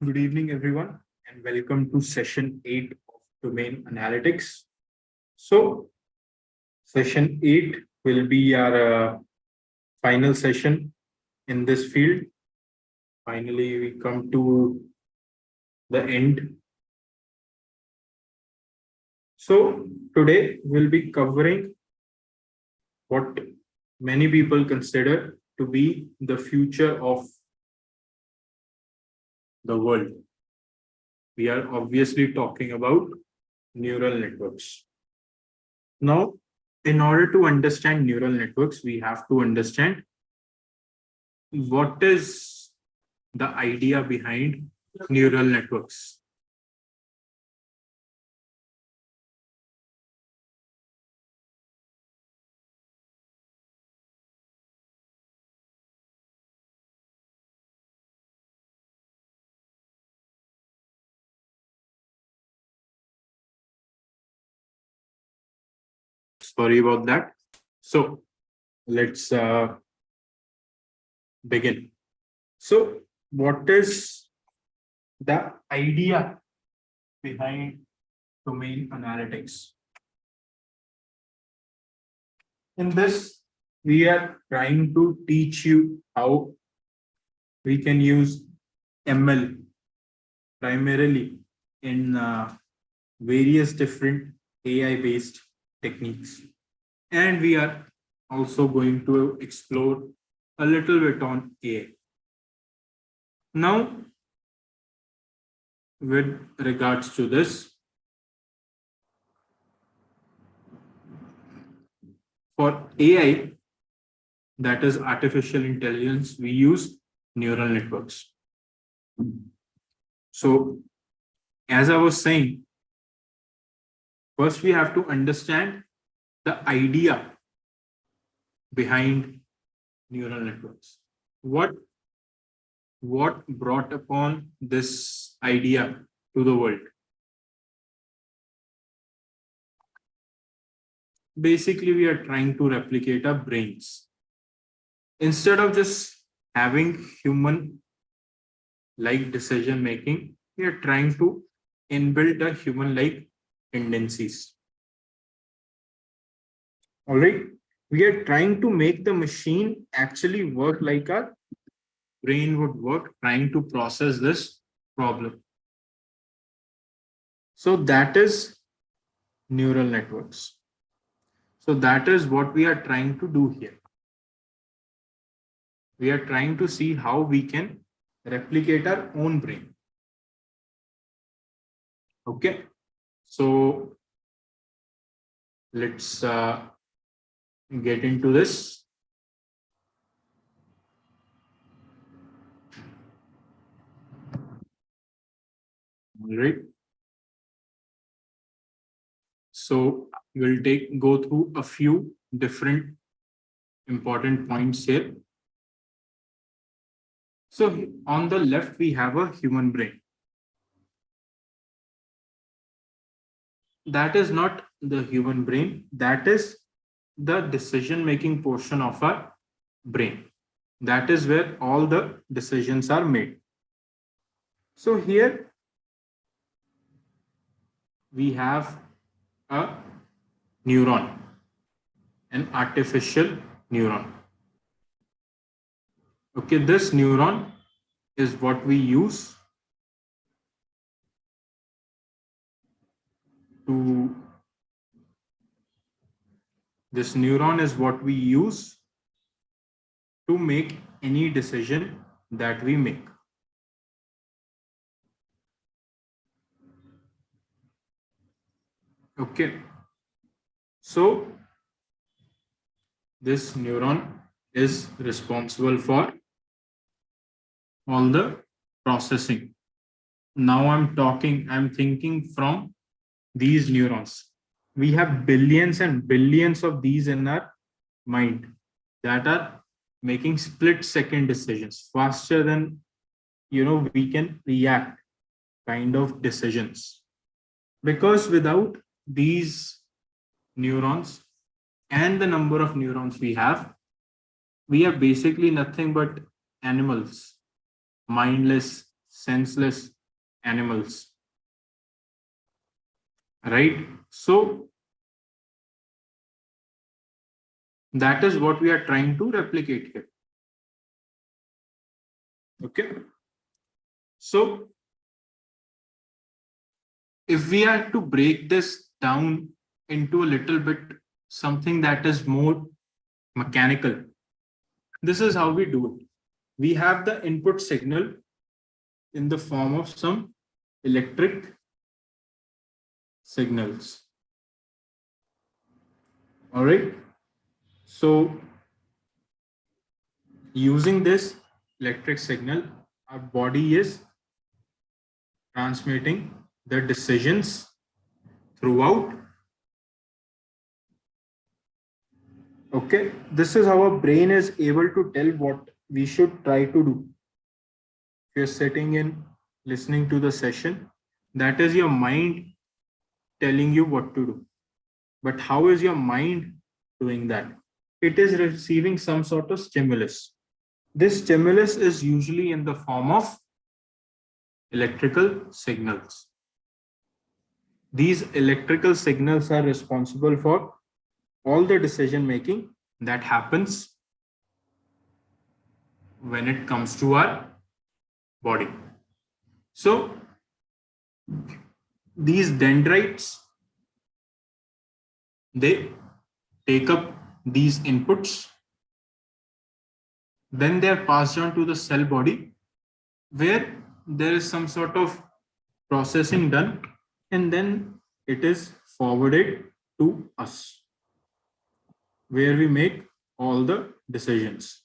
Good evening, everyone, and welcome to session 8 of Domain Analytics. So, session 8 will be our final session in this field. Finally, we come to the end. So, today we'll be covering what many people consider to be the future of the world. We are obviously talking about neural networks. Now, in order to understand neural networks, we have to understand what is the idea behind neural networks. Sorry about that. So let's begin. So what is the idea behind domain analytics? In this, we are trying to teach you how we can use ML primarily in various different AI-based techniques. And we are also going to explore a little bit on AI. Now, with regards to this, for AI, that is artificial intelligence, we use neural networks. So, as I was saying, first we have to understand the idea behind neural networks. What brought upon this idea to the world? Basically, we are trying to replicate our brains. Instead of just having human-like decision making, we are trying to inbuild a human-like tendencies. All right. We are trying to make the machine actually work like our brain would work, trying to process this problem. So that is neural networks. So that is what we are trying to do here. We are trying to see how we can replicate our own brain. Okay. So let's get into this. All right. So we'll go through a few different important points here. So on the left, we have a human brain. That is not the human brain. That is the decision-making portion of our brain. That is where all the decisions are made. So here we have a neuron, an artificial neuron. Okay, this neuron is what we use to make any decision that we make. Okay, so this neuron is responsible for all the processing. Now I'm thinking from these neurons. We have billions and billions of these in our mind that are making split-second decisions faster than we can react kind of decisions. Because without these neurons and the number of neurons we are basically nothing but animals, mindless, senseless, animals. Right? So that is what we are trying to replicate here. Okay. So if we are to break this down into a little bit something that is more mechanical, this is how we do it. We have the input signal in the form of some electric signals. All right. So using this electric signal, our body is transmitting the decisions throughout. Okay, this is how our brain is able to tell what we should try to do. If you're sitting in listening to the session, that is your mind telling you what to do. But how is your mind doing that? It is receiving some sort of stimulus. This stimulus is usually in the form of electrical signals. These electrical signals are responsible for all the decision making that happens when it comes to our body. So these dendrites, they take up these inputs, then they are passed on to the cell body where there is some sort of processing done, and then it is forwarded to us where we make all the decisions.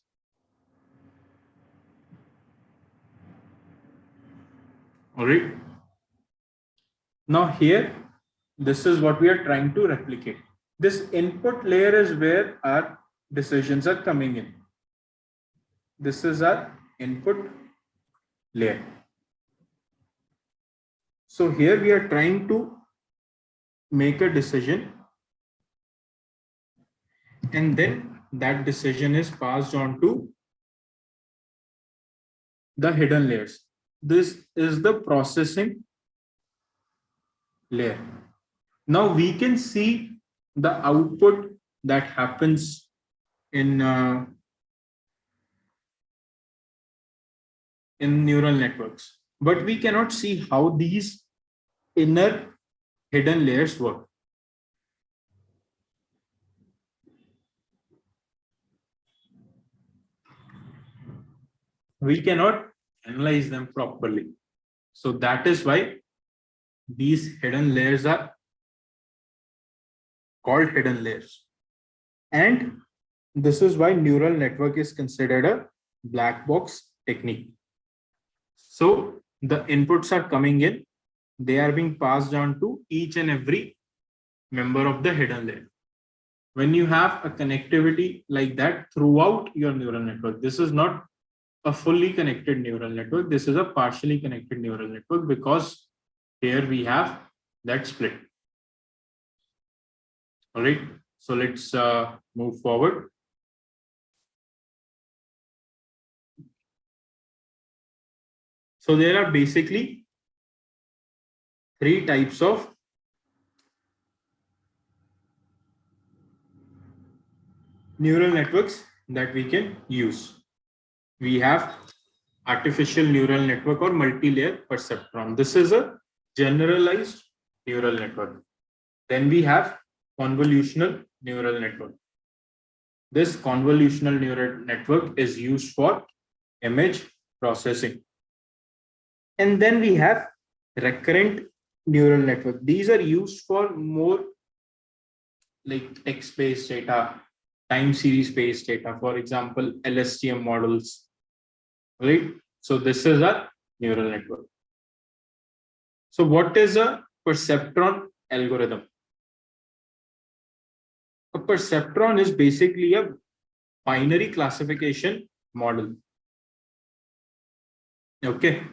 All right. Now here, this is what we are trying to replicate. This input layer is where our decisions are coming in. This is our input layer. So here we are trying to make a decision, and then that decision is passed on to the hidden layers. This is the processing layer. Now we can see the output that happens in neural networks, but we cannot see how these inner hidden layers work. We cannot analyze them properly. So that is why these hidden layers are called hidden layers. And this is why neural network is considered a black box technique. So the inputs are coming in, they are being passed on to each and every member of the hidden layer. When you have a connectivity like that throughout your neural network, this is not a fully connected neural network, this is a partially connected neural network, because here we have that split. All right, so let's move forward. So there are basically three types of neural networks that we can use. We have artificial neural network or multi-layer perceptron. This is a generalized neural network. Then we have convolutional neural network. This convolutional neural network is used for image processing. And then we have recurrent neural network. These are used for more like text-based data, time series-based data, for example, LSTM models, right? So this is a neural network. So what is a perceptron algorithm? A perceptron is basically a binary classification model. Okay,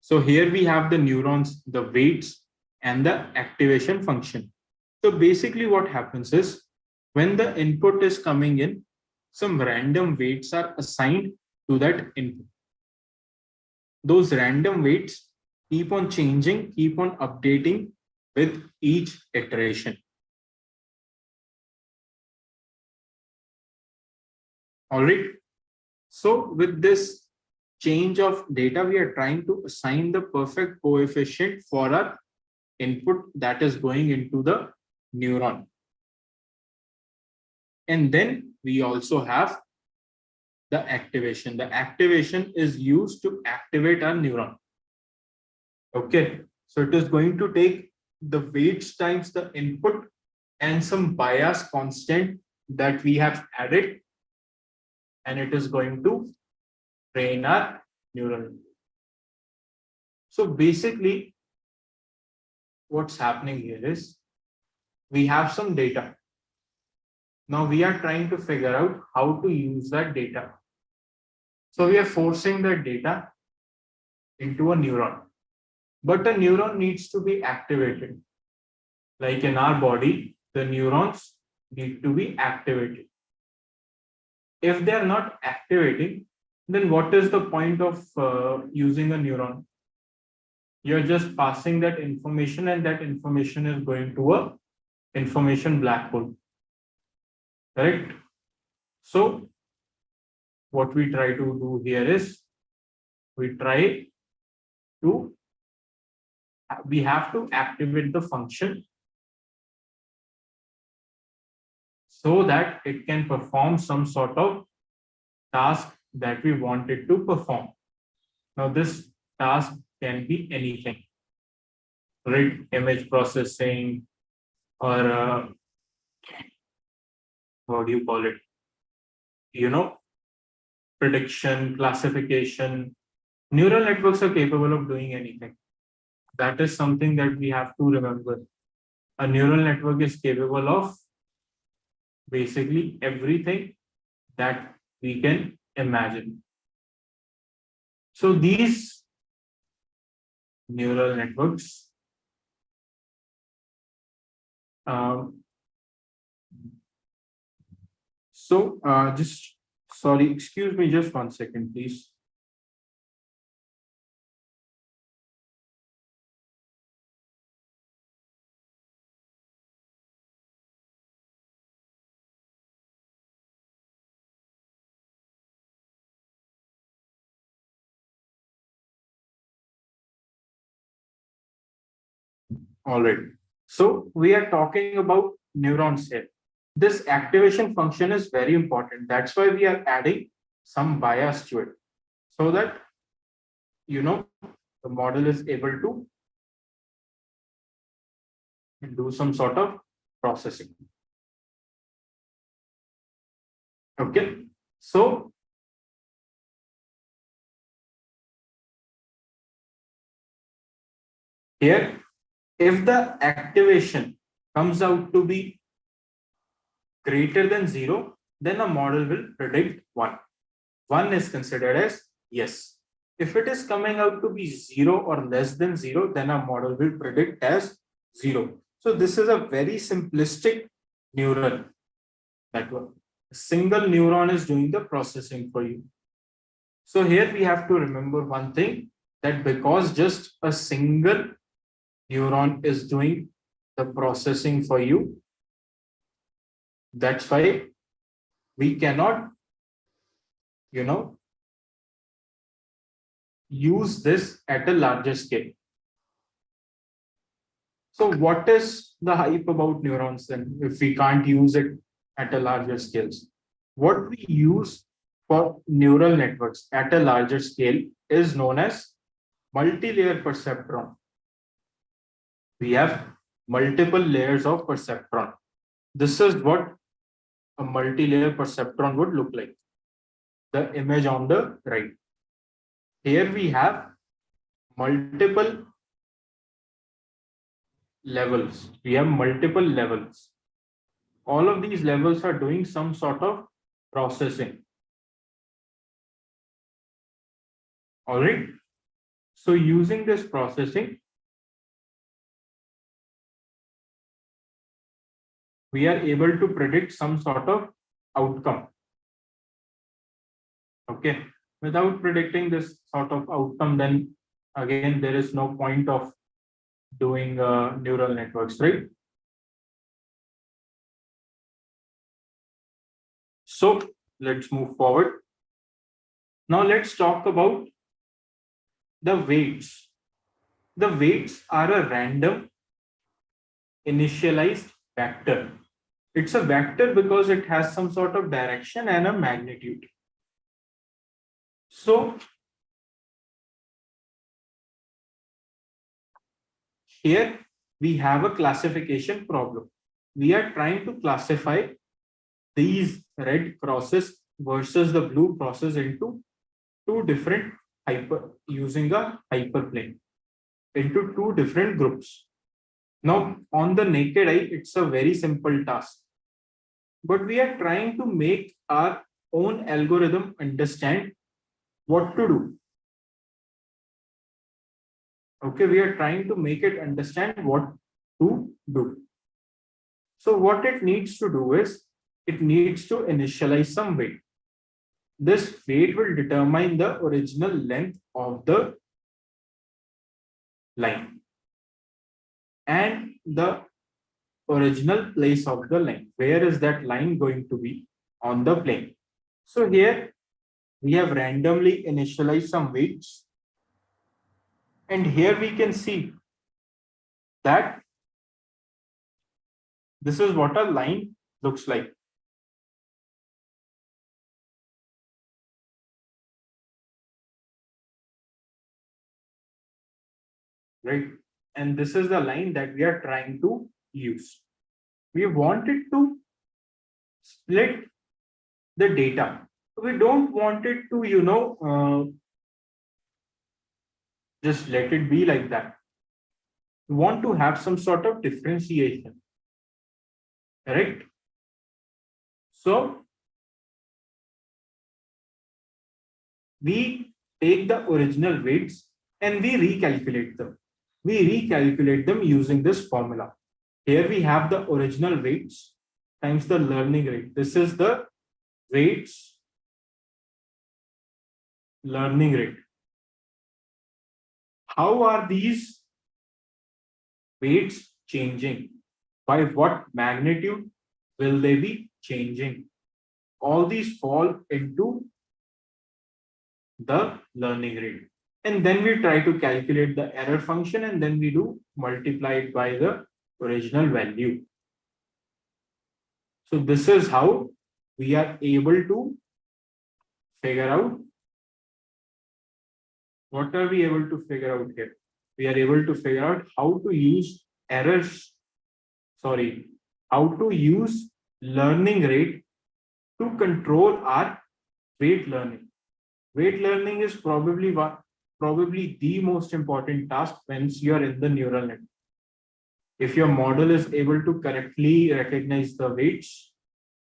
so here we have the neurons, the weights, and the activation function. So basically what happens is when the input is coming in, some random weights are assigned to that input. Those random weights keep on changing, keep on updating with each iteration. All right. So with this change of data, we are trying to assign the perfect coefficient for our input that is going into the neuron. And then we also have the activation. The activation is used to activate our neuron. Okay, so it is going to take the weights times the input and some bias constant that we have added, and it is going to train our neural. So basically, what's happening here is we have some data. Now we are trying to figure out how to use that data. So we are forcing that data into a neuron. But a neuron needs to be activated. Like in our body, the neurons need to be activated. If they are not activating, then what is the point of using a neuron? You're just passing that information, and that information is going to a information black hole. Correct? So what we try to do here is we have to activate the function so that it can perform some sort of task that we want it to perform. Now this task can be anything, right? Image processing, or what do you call it? Prediction, classification. Neural networks are capable of doing anything. That is something that we have to remember. A neural network is capable of basically everything that we can imagine. So these neural networks just sorry, excuse me, just 1 second, please. All right. So we are talking about neurons here. This activation function is very important. That's why we are adding some bias to it, so that the model is able to do some sort of processing. Okay. So here, if the activation comes out to be greater than 0, then a model will predict 1. 1 is considered as yes. If it is coming out to be 0 or less than 0, then a model will predict as 0. So this is a very simplistic neural network. A single neuron is doing the processing for you. So here we have to remember one thing, that because just a single neuron is doing the processing for you, that's why we cannot, use this at a larger scale. So what is the hype about neurons then, if we can't use it at a larger scales? What we use for neural networks at a larger scale is known as multi-layer perceptron. We have multiple layers of perceptron. This is what a multi-layer perceptron would look like. The image on the right. Here we have multiple levels. We have multiple levels. All of these levels are doing some sort of processing. All right. So using this processing, we are able to predict some sort of outcome. Okay. Without predicting this sort of outcome, then Again, there is no point of doing neural networks, right? So let's move forward. Now let's talk about the weights. The weights are a random initialized vector. It's a vector because it has some sort of direction and a magnitude. So here we have a classification problem. We are trying to classify these red crosses versus the blue crosses into two different using a hyperplane into two different groups. Now, on the naked eye, it's a very simple task, but we are trying to make our own algorithm understand what to do. Okay, we are trying to make it understand what to do. So what it needs to do is it needs to initialize some weight. This weight will determine the original length of the line and the original place of the line. Where is that line going to be on the plane? So here we have randomly initialized some weights. And here we can see that this is what a line looks like. Right? And this is the line that we are trying to use. We wanted to split the data. We don't want it to, just let it be like that. We want to have some sort of differentiation. Correct? So we take the original weights and we recalculate them. We recalculate them using this formula. Here we have the original weights times the learning rate. This is the weights learning rate. How are these weights changing? By what magnitude will they be changing? All these fall into the learning rate. And then we try to calculate the error function and then we do multiply it by the original value. So this is how we are able to figure out. What are we able to figure out here? We are able to figure out how to use how to use learning rate to control our weight learning. Weight learning is probably the most important task once you are in the neural network. If your model is able to correctly recognize the weights,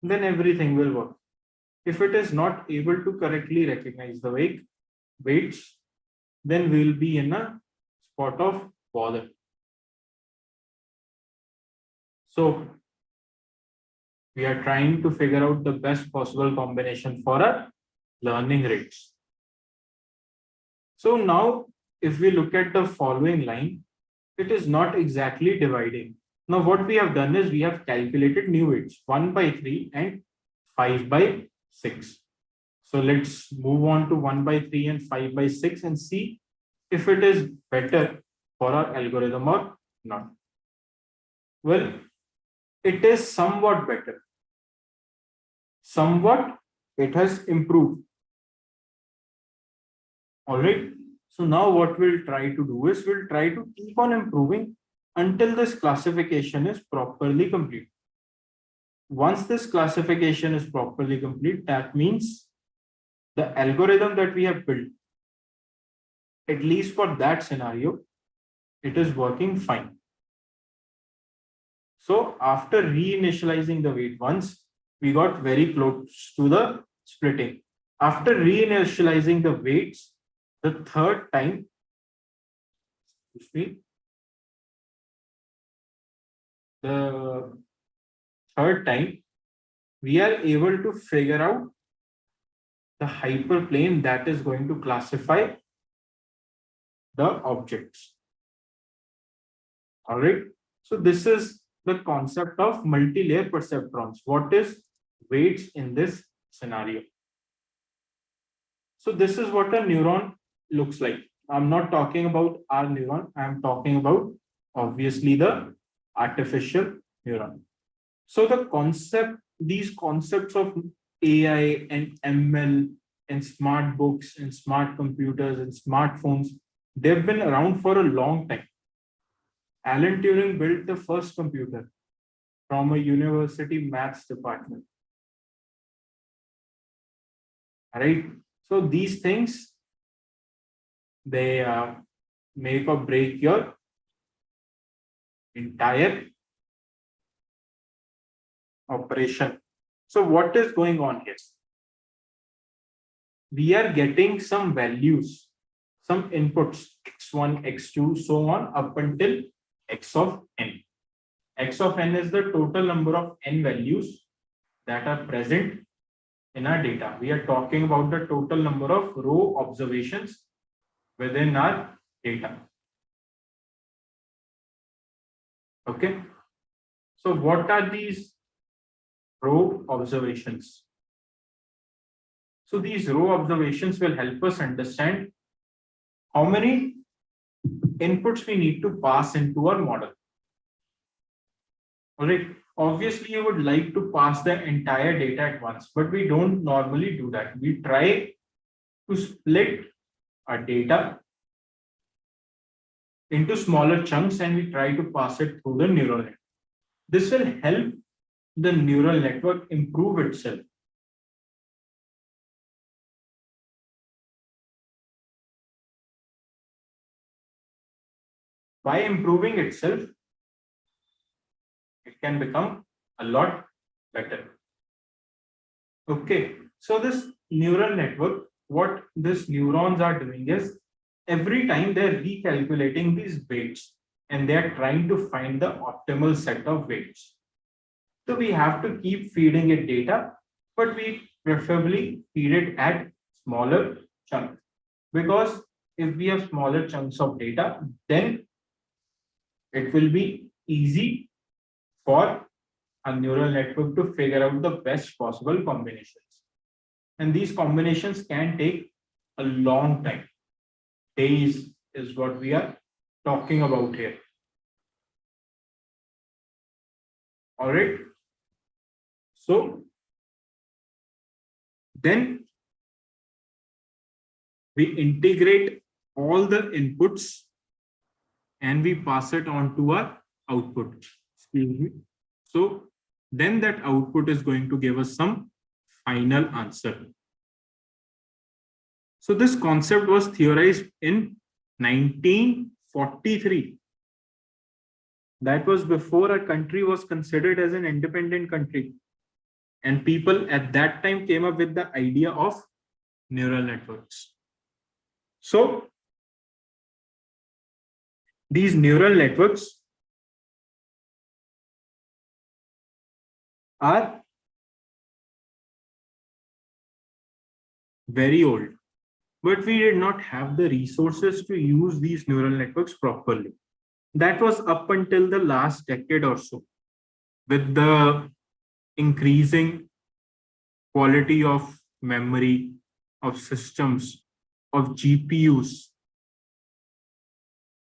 then everything will work. If it is not able to correctly recognize the weights, then we'll be in a spot of bother. So we are trying to figure out the best possible combination for our learning rates. So now if we look at the following line, it is not exactly dividing. Now what we have done is we have calculated new weights 1/3 and 5/6. So let's move on to 1/3 and 5/6 and see if it is better for our algorithm or not. Well, it is somewhat better. Somewhat it has improved. All right. So now what we'll try to do is we'll try to keep on improving until this classification is properly complete. Once this classification is properly complete, that means the algorithm that we have built, at least for that scenario, it is working fine. So after reinitializing the weight once, we got very close to the splitting. After reinitializing the weights, the third time, we are able to figure out the hyperplane that is going to classify the objects. All right. So this is the concept of multi-layer perceptrons. What is weights in this scenario? So this is what a neuron looks like. I'm not talking about our neuron. I'm talking about obviously the artificial neuron. So the concept, these concepts of AI and ML and smart books and smart computers and smartphones, they've been around for a long time. Alan Turing built the first computer from a university maths department. All right. So these things, they make or break your entire operation. So what is going on here? We are getting some values, some inputs, x1, x2, so on, up until x of n. X of n is the total number of n values that are present in our data. We are talking about the total number of row observations within our data. Okay. So what are these row observations? So these row observations will help us understand how many inputs we need to pass into our model. All right. Obviously, you would like to pass the entire data at once, but we don't normally do that. We try to split our data into smaller chunks and we try to pass it through the neural network. This will help the neural network improve itself. By improving itself, it can become a lot better. Okay, so this neural network, what these neurons are doing is every time they're recalculating these weights and they're trying to find the optimal set of weights. So we have to keep feeding it data, but we preferably feed it at smaller chunks. Because if we have smaller chunks of data, then it will be easy for a neural network to figure out the best possible combinations. And these combinations can take a long time. Days is what we are talking about here. All right. So then we integrate all the inputs and we pass it on to our output. Excuse me. So then that output is going to give us some final answer. So this concept was theorized in 1943. That was before our country was considered as an independent country. And people at that time came up with the idea of neural networks. So these neural networks are very old, but we did not have the resources to use these neural networks properly. That was up until the last decade or so. With the increasing quality of memory, of systems, of GPUs,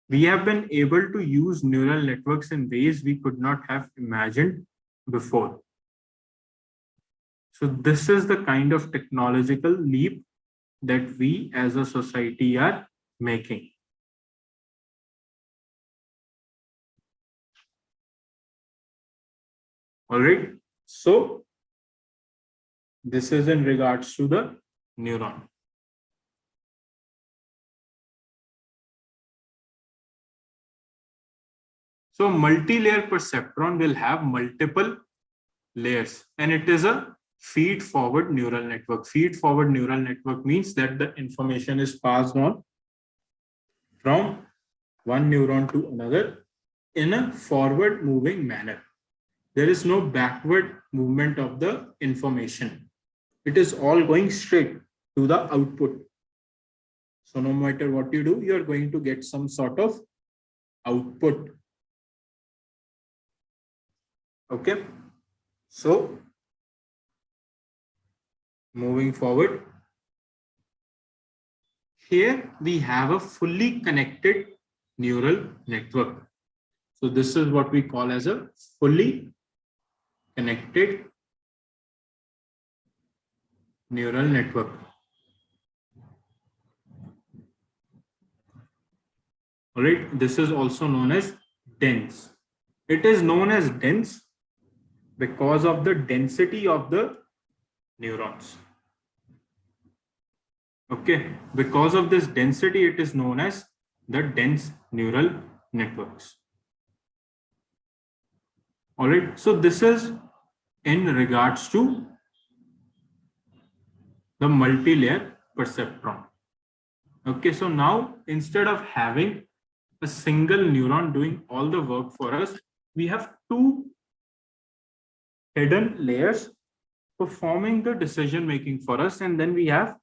we have been able to use neural networks in ways we could not have imagined before. So this is the kind of technological leap that we as a society are making. All right. So this is in regards to the neuron. So multi-layer perceptron will have multiple layers, and it is a feed-forward neural network. Feed-forward neural network means that the information is passed on from one neuron to another in a forward-moving manner. There is no backward movement of the information. It is all going straight to the output. So no matter what you do, you're going to get some sort of output. Okay. So moving forward, here we have a fully connected neural network. So this is what we call as a fully connected neural network. All right, this is also known as dense. It is known as dense because of the density of the neurons. Okay, because of this density, it is known as the dense neural networks. All right, so this is in regards to the multi-layer perceptron. Okay, so now instead of having a single neuron doing all the work for us, we have two hidden layers performing the decision making for us, and then we have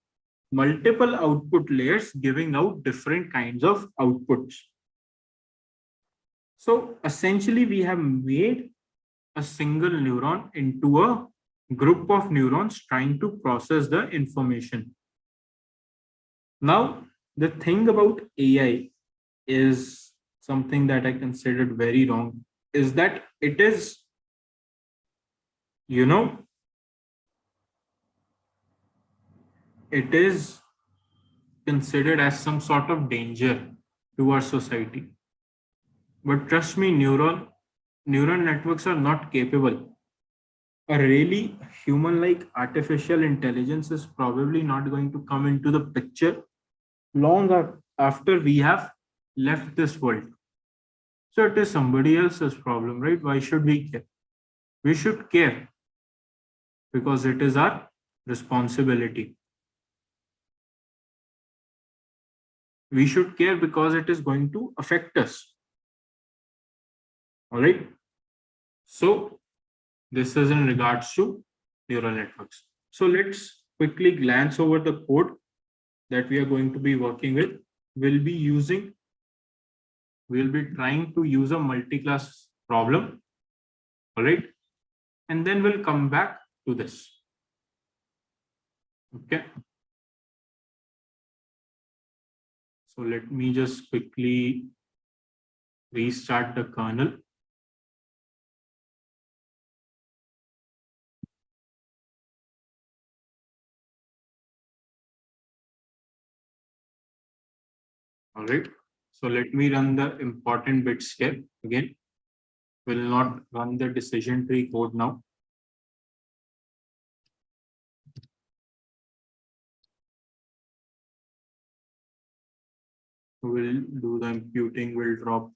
multiple output layers giving out different kinds of outputs. So essentially we have made a single neuron into a group of neurons trying to process the information. Now, the thing about AI is something that I considered very wrong, is that it is, it is considered as some sort of danger to our society. But trust me, neural networks are not capable. A really human-like artificial intelligence is probably not going to come into the picture long after we have left this world. So it is somebody else's problem, right? Why should we care? We should care because it is our responsibility. We should care because it is going to affect us. All right. So this is in regards to neural networks. So let's quickly glance over the code that we are going to be working with. We'll be trying to use a multi-class problem. All right. And then we'll come back to this. Okay. So let me just quickly restart the kernel. All right. So let me run the important bits here again. Will not run the decision tree code now. We'll do the imputing, we'll drop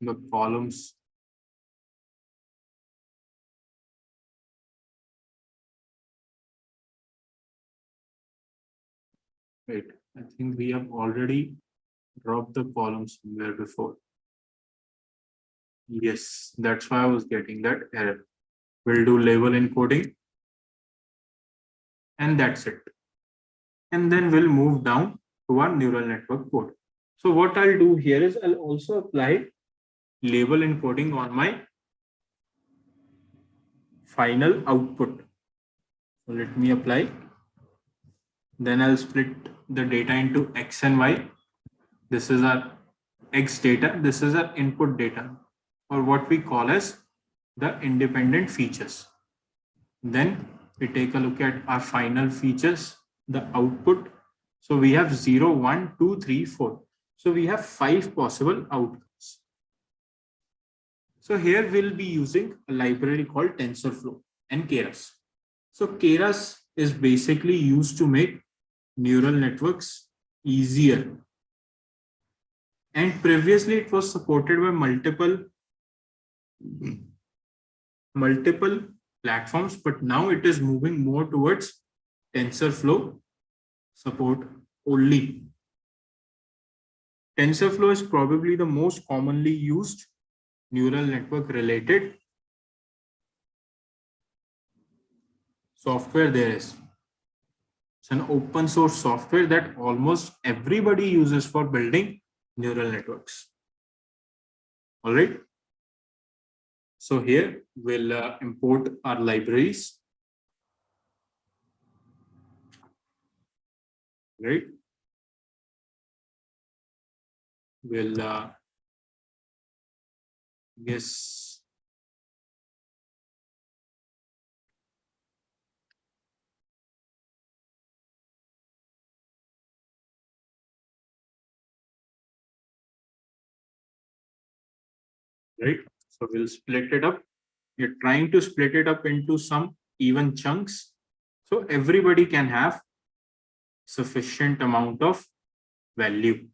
the columns. Wait, I think we have already dropped the columns somewhere before. Yes, that's why I was getting that error. We'll do label encoding. And that's it. And then we'll move down to our neural network code. So what I'll do here is I'll also apply label encoding on my final output. So let me apply. Then I'll split the data into X and Y. This is our X data. This is our input data, or what we call as the independent features. Then we take a look at our final features, the output. So we have 0, 1, 2, 3, 4. So we have 5 possible outcomes. So here we'll be using a library called TensorFlow and Keras. So Keras is basically used to make neural networks easier. And previously it was supported by multiple platforms, but now it is moving more towards TensorFlow support only. TensorFlow is probably the most commonly used neural network related software there is. It's an open source software that almost everybody uses for building neural networks. All right. So here we'll import our libraries. Right. We'll guess right. So we'll split it up. You're trying to split it up into some even chunks. So everybody can have sufficient amount of value.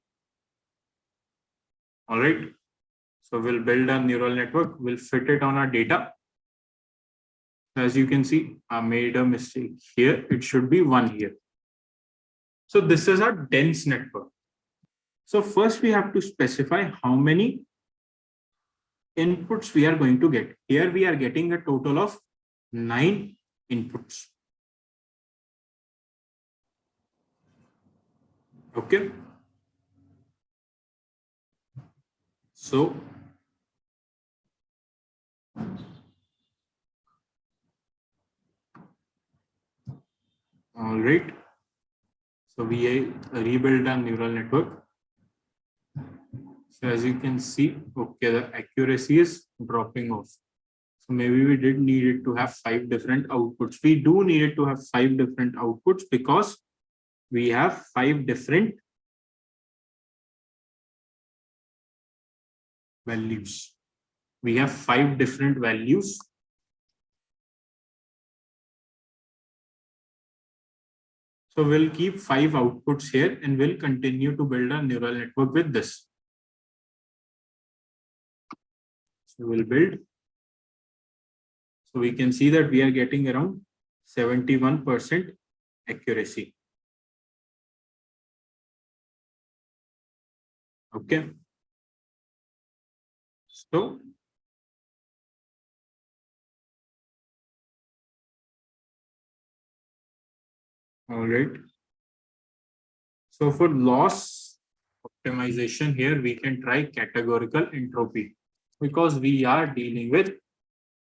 All right. So we'll build a neural network. We'll fit it on our data. As you can see, I made a mistake here. It should be 1 here. So this is our dense network. So first we have to specify how many inputs we are going to get. Here we are getting a total of 9 inputs. Okay. So all right. So we rebuild a neural network. So as you can see, okay, the accuracy is dropping off. So maybe we did need it to have 5 different outputs. We do need it to have 5 different outputs because we have 5 different values. We have 5 different values. So we'll keep 5 outputs here and we'll continue to build a neural network with this. So we'll build. So we can see that we are getting around 71% accuracy. Okay. So all right. So for loss optimization here, we can try categorical entropy because we are dealing with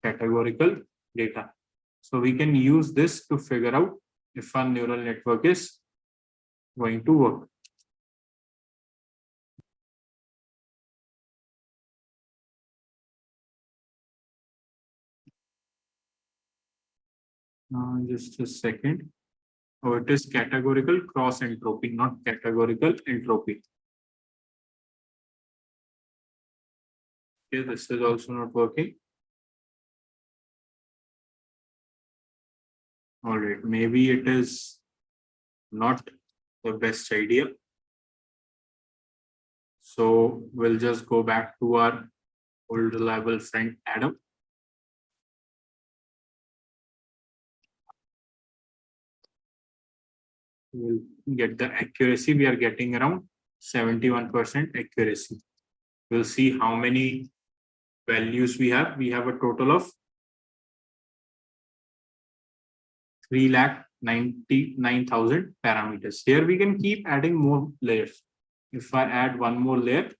categorical data. So we can use this to figure out if our neural network is going to work. Just a second. Oh, it is categorical cross entropy, not categorical entropy. Okay, this is also not working. All right, maybe it is not the best idea. So we'll just go back to our old reliable friend Adam. We'll get the accuracy. We are getting around 71% accuracy. We'll see how many values we have. We have a total of 3,99,000 parameters. Here we can keep adding more layers. If I add one more layer,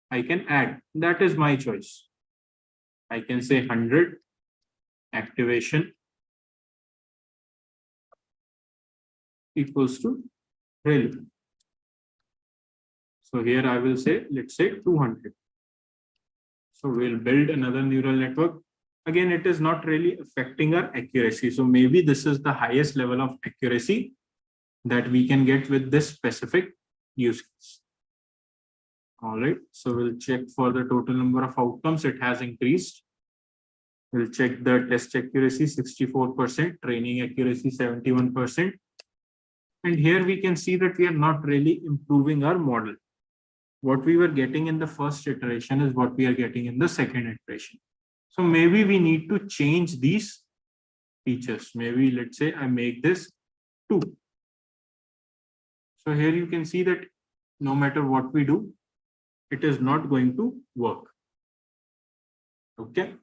I can add. That is my choice. I can say 100 activation equals to ReLU. So here I will say, let's say 200. So we'll build another neural network. Again, it is not really affecting our accuracy. So maybe this is the highest level of accuracy that we can get with this specific use case. All right. So we'll check for the total number of outcomes. It has increased. We'll check the test accuracy 64%, training accuracy 71%. And here we can see that we are not really improving our model. What we were getting in the first iteration is what we are getting in the second iteration. So maybe we need to change these features. Maybe let's say I make this 2. So here you can see that no matter what we do, it is not going to work. Okay.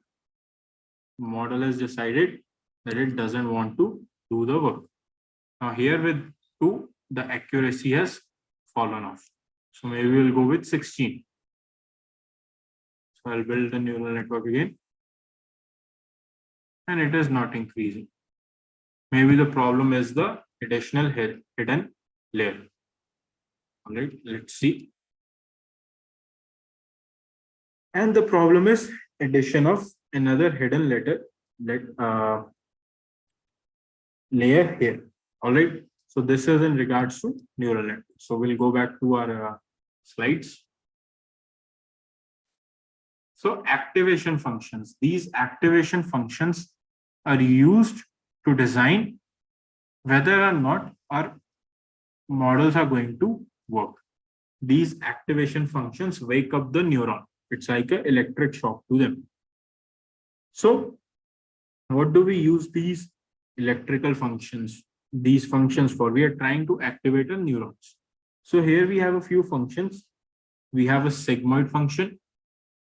Model has decided that it doesn't want to do the work. Now here with 2, the accuracy has fallen off. So maybe we'll go with 16. So I'll build the neural network again. And it is not increasing. Maybe the problem is the additional hidden layer. All right, let's see. And the problem is addition of another hidden layer here. All right. So this is in regards to neural network. So we'll go back to our slides. So activation functions. These activation functions are used to design whether or not our models are going to work. These activation functions wake up the neuron. It's like an electric shock to them. So what do we use these electrical functions, these functions for? We are trying to activate our neurons. So here we have a few functions. We have a sigmoid function.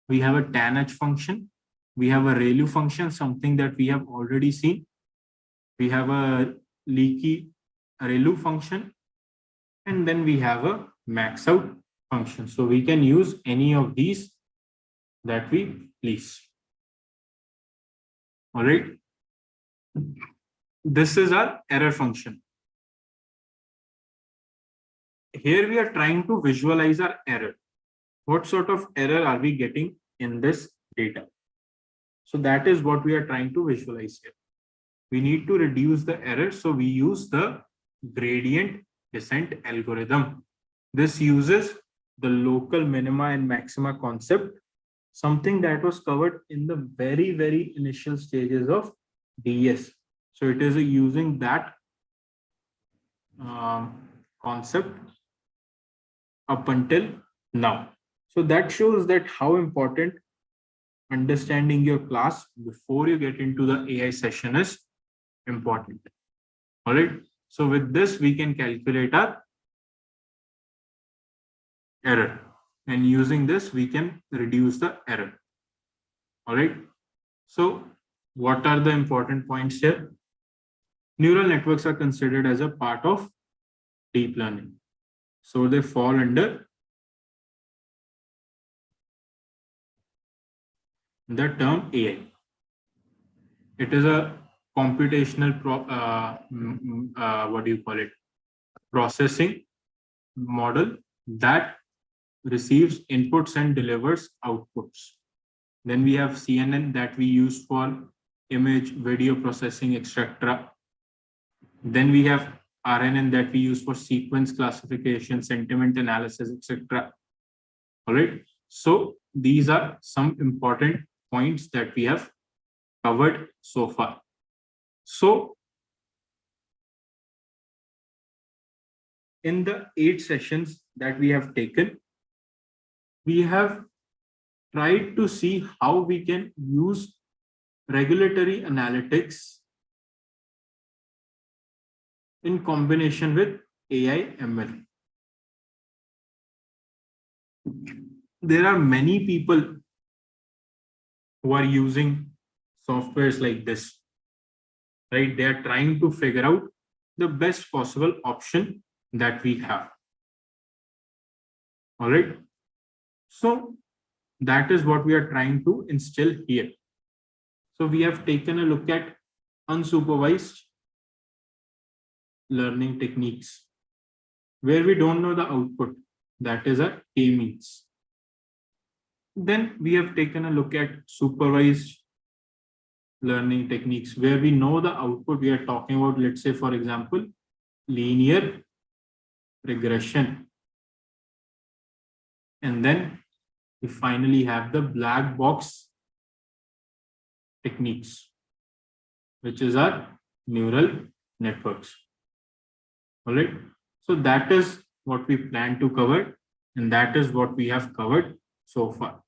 We have a tanh function. We have a ReLU function, something that we have already seen. We have a leaky ReLU function. And then we have a max out function. So we can use any of these that we please. All right. This is our error function. Here we are trying to visualize our error. What sort of error are we getting in this data? So that is what we are trying to visualize here. We need to reduce the error. So we use the gradient descent algorithm. This uses the local minima and maxima concept, something that was covered in the very, very initial stages of DS. So it is using that concept up until now. So that shows that how important understanding your class before you get into the AI session is important. All right. So with this, we can calculate our error. And using this, we can reduce the error. All right. So what are the important points here? Neural networks are considered as a part of deep learning. So they fall under the term AI. It is a computational processing model that receives inputs and delivers outputs. Then we have CNN that we use for image, video processing, etc. Then we have RNN that we use for sequence classification, sentiment analysis, etc. All right. So these are some important points that we have covered so far. So in the 8 sessions that we have taken, we have tried to see how we can use regulatory analytics in combination with AI ML. There are many people who are using softwares like this, right? They are trying to figure out the best possible option that we have. All right. So that is what we are trying to instill here. So we have taken a look at unsupervised learning techniques where we don't know the output, that is a k-means. Then we have taken a look at supervised learning techniques where we know the output. We are talking about, let's say, for example, linear regression. And then we finally have the black box techniques, which is our neural networks. All right. So that is what we plan to cover, and that is what we have covered so far.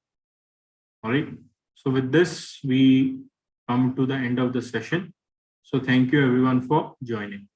All right. So with this, we come to the end of the session. So thank you everyone for joining.